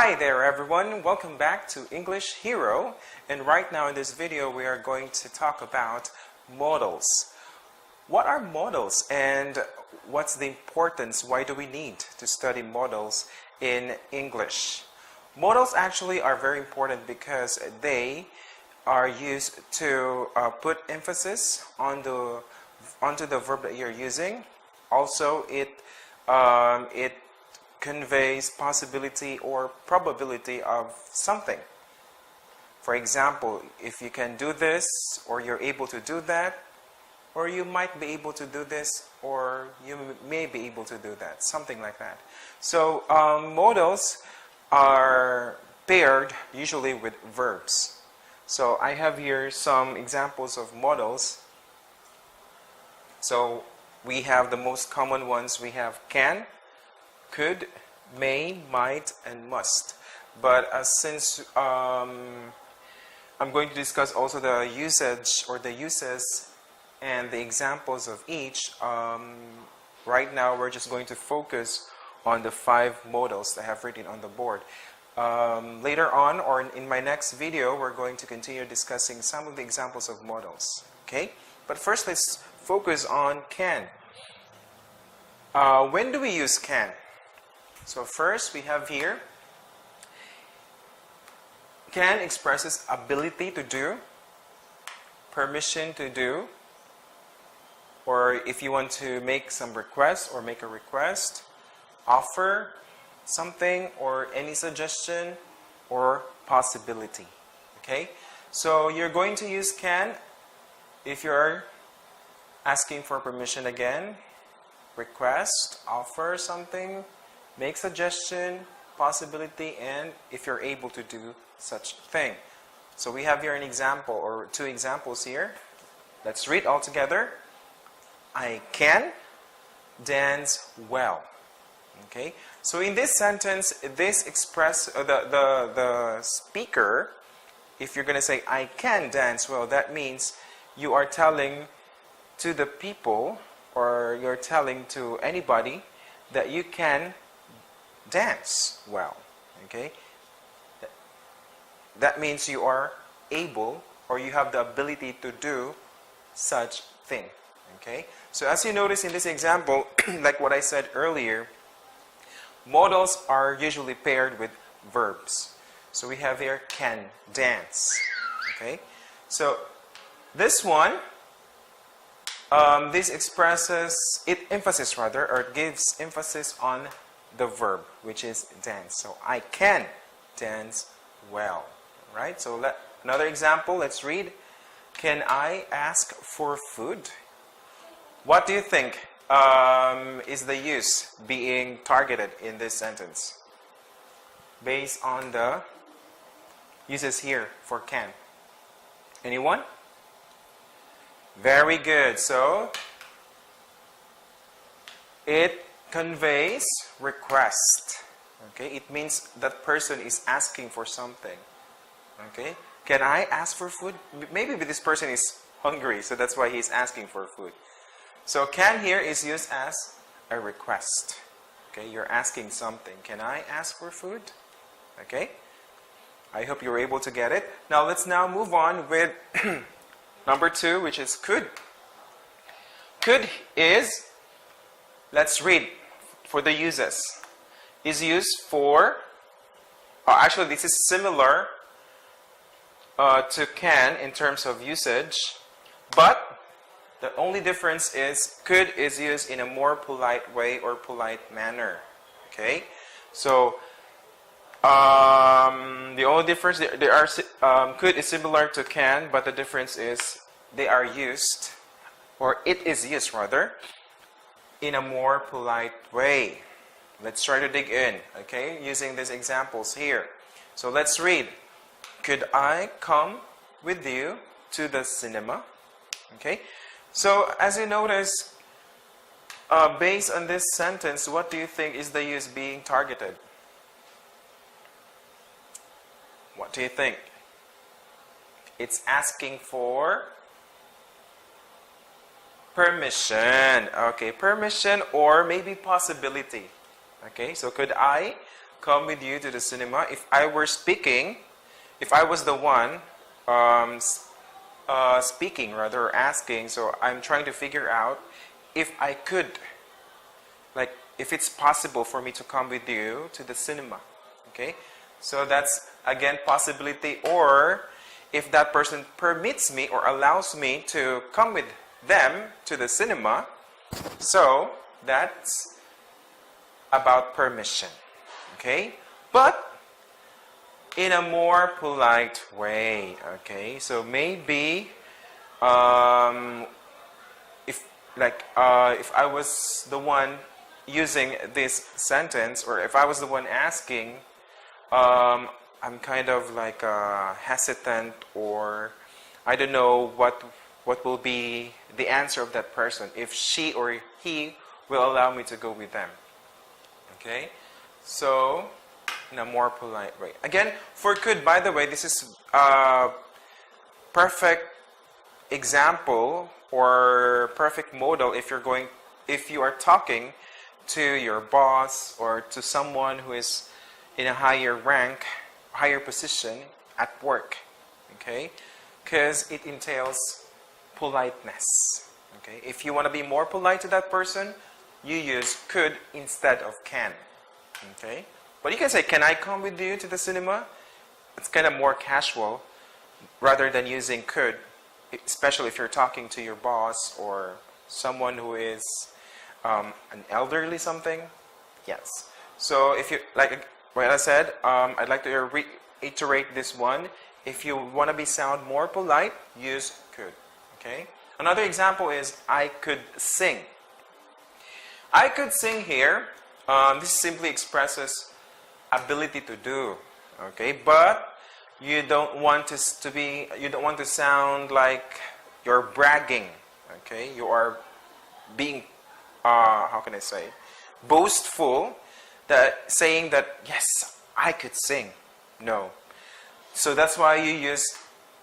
Hi there everyone, welcome back to English Hero, and right now in this video we are going to talk about modals. What are modals and what's the importance? Why do we need to study modals in English? Modals actually are very important because they are used to put emphasis onto the verb that you're using. Also, it conveys possibility or probability of something. For example, if you can do this, or you're able to do that, or you might be able to do this, or you may be able to do that, something like that. So modals are paired usually with verbs. So I have here some examples of modals. So we have the most common ones. We have can, could, may, might, and must. But since I'm going to discuss also the usage or the uses and the examples of each, right now we're just going to focus on the 5 modals that I have written on the board. Later on, or in my next video, we're going to continue discussing some of the examples of modals. Okay? But first, let's focus on can. When do we use can? So first we have here, can expresses ability to do, permission to do, or if you want to make some request or make a request, offer something or any suggestion or possibility. Okay? So you're going to use can if you're asking for permission again, request, offer something, make suggestion, possibility, and if you're able to do such thing. So we have here an example or 2 examples here. Let's read all together. I can dance well. Okay. So in this sentence, this express the speaker. If you're going to say I can dance well, that means you are telling to the people, or you're telling to anybody that you can dance well. Okay? That means you are able, or you have the ability to do such thing. Okay? So as you notice in this example, like what I said earlier, modals are usually paired with verbs. So we have here can dance. Okay? So this one, this expresses, it gives emphasis on the verb, which is dance. So I can dance well. Right? So another example, let's read. Can I ask for food? What do you think is the use being targeted in this sentence? Based on the uses here for can. Anyone? Very good. So it conveys request. Okay, it means that person is asking for something. Okay, can I ask for food? Maybe this person is hungry, so that's why he's asking for food. So can here is used as a request. Okay, you're asking something. Can I ask for food? Okay, I hope you're able to get it. Now let's move on with number 2, which is could. Could is, let's read for the uses, is used for, actually this is similar to can in terms of usage, but the only difference is could is used in a more polite way or polite manner. Okay, so the only difference could is similar to can, but the difference is they are used, or it is used rather, in a more polite way. Let's try to dig in, okay, using these examples here. So let's read. Could I come with you to the cinema? Okay. So as you notice, based on this sentence, what do you think is the use being targeted? What do you think? It's asking for permission. Okay, permission or maybe possibility. Okay, so could I come with you to the cinema. If I were speaking, if I was the one speaking rather, or asking, so I'm trying to figure out if I could, like if it's possible for me to come with you to the cinema. Okay, so that's again possibility, or if that person permits me or allows me to come with them to the cinema. So that's about permission. Okay, but in a more polite way. Okay, so maybe if I was the one using this sentence, or if I was the one asking, I'm kind of like hesitant, or I don't know what will be the answer of that person, if she or he will allow me to go with them. Okay, so in a more polite way. Again, for could, by the way, this is a perfect example or perfect modal if you are talking to your boss or to someone who is in a higher rank, higher position at work. Okay, because it entails politeness. Okay, if you want to be more polite to that person, you use could instead of can. Okay, but you can say, can I come with you to the cinema? It's kind of more casual rather than using could, especially if you're talking to your boss or someone who is an elderly something. Yes. So if you, like what I said, I'd like to reiterate this one. If you want to sound more polite, use could. Okay. Another example is I could sing. I could sing here. This simply expresses ability to do. Okay, but you don't want to sound like you're bragging. Okay, you are being how can I say, boastful, that saying that yes, I could sing. No. So that's why you use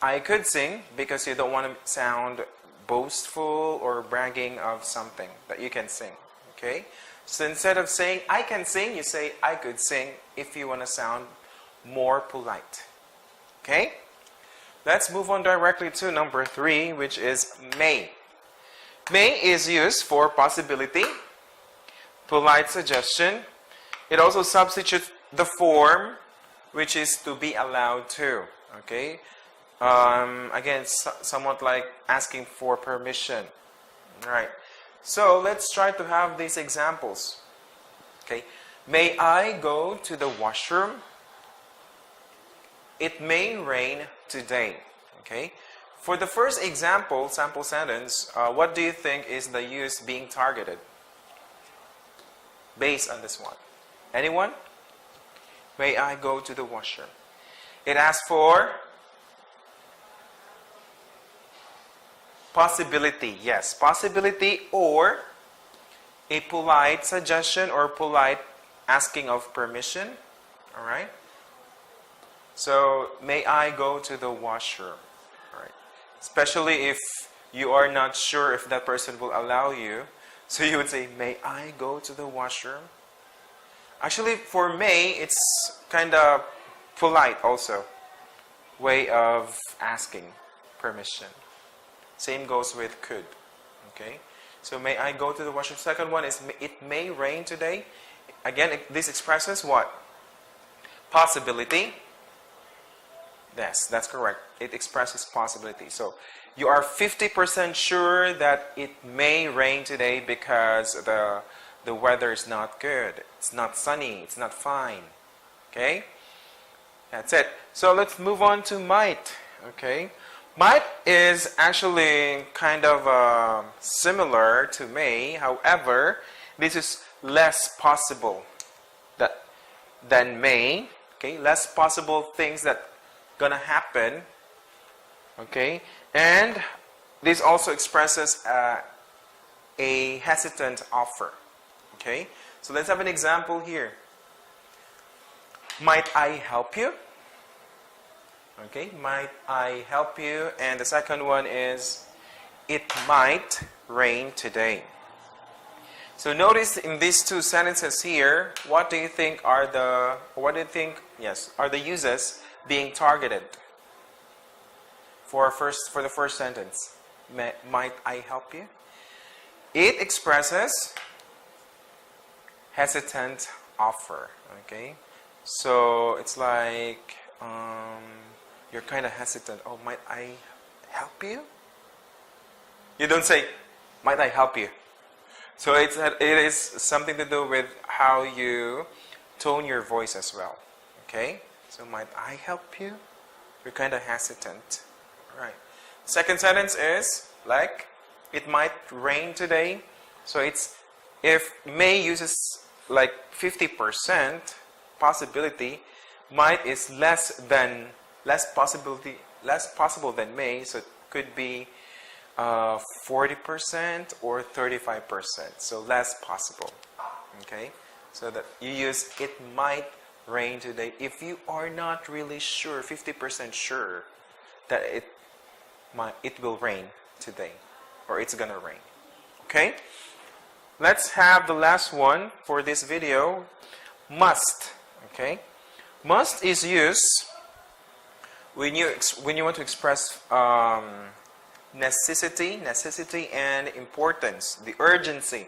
I could sing, because you don't want to sound boastful or bragging of something that you can sing. Okay? So instead of saying I can sing, you say I could sing if you want to sound more polite. Okay? Let's move on directly to number 3, which is may. May is used for possibility, polite suggestion. It also substitutes the form, which is to be allowed to. Okay? Again, somewhat like asking for permission. Right. So let's try to have these examples. Okay. May I go to the washroom? It may rain today. Okay. For the first example, sample sentence, what do you think is the use being targeted based on this one? Anyone? May I go to the washroom? It asks for possibility. Yes, possibility, or a polite suggestion or polite asking of permission. Alright? So, may I go to the washroom? Alright. Especially if you are not sure if that person will allow you. So you would say, may I go to the washroom? Actually, for may, it's kind of polite also. Way of asking permission. Same goes with could. Okay? So may I go to the washroom? Second one is it may rain today. Again, this expresses what? Possibility. Yes, that's correct. It expresses possibility. So you are 50% sure that it may rain today because the weather is not good. It's not sunny. It's not fine. Okay? That's it. So let's move on to might. Okay? Might is actually kind of similar to may. However, this is less possible than may. Okay? Less possible things that gonna happen. Okay? And this also expresses a hesitant offer. Okay? So let's have an example here. Might I help you? Okay, might I help you? And the second one is, it might rain today. So notice in these two sentences here, what do you think are the uses being targeted for the first sentence? Might I help you? It expresses hesitant offer. Okay, so it's like you're kind of hesitant. Oh, might I help you? You don't say, might I help you? So it is something to do with how you tone your voice as well. Okay, so might I help you? You're kind of hesitant. All right. Second sentence is like, it might rain today. So it's, if may uses like 50% possibility, might is less possible than may, so it could be 40% or 35%, so less possible. Okay, so that you use it might rain today if you are not really sure, 50% sure that it will rain today, or it's gonna rain. Okay, let's have the last one for this video. Must. Okay, must is used when you want to express necessity and importance, the urgency,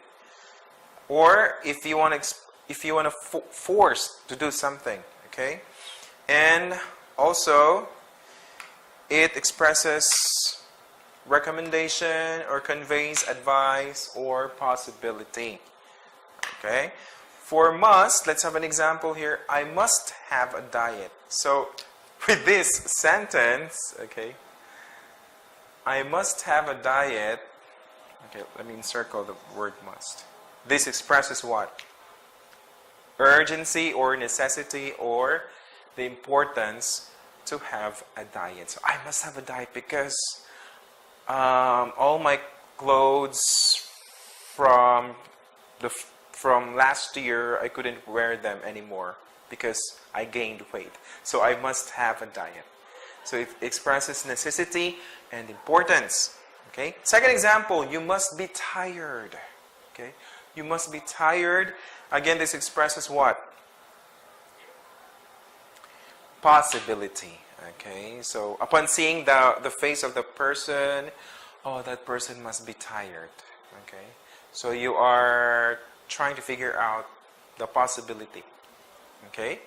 or if you want to force to do something. Okay, and also it expresses recommendation or conveys advice or possibility. Okay, for must, let's have an example here. I must have a diet. So with this sentence, okay, I must have a diet. Okay, let me encircle the word must. This expresses what? Urgency or necessity or the importance to have a diet. So I must have a diet because all my clothes from last year, I couldn't wear them anymore because I gained weight. So I must have a diet. So it expresses necessity and importance. Okay. Second example, you must be tired. Okay. You must be tired. Again, this expresses what? Possibility. Okay. So upon seeing the face of the person, oh, that person must be tired. Okay. So you are trying to figure out the possibility. Okay.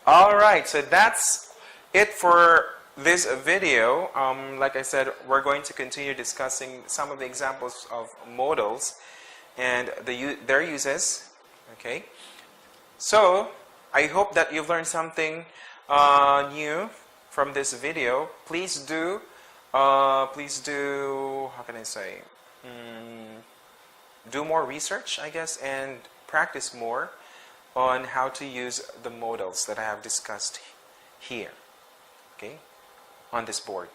All right. So that's it for this video. Like I said, we're going to continue discussing some of the examples of modals and their uses. Okay. So I hope that you've learned something new from this video. Please do, how can I say, do more research, I guess, and practice more on how to use the modals that I have discussed here, okay, on this board.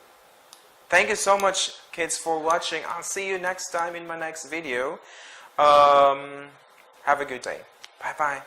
Thank you so much, kids, for watching. I'll see you next time in my next video. Have a good day. Bye-bye.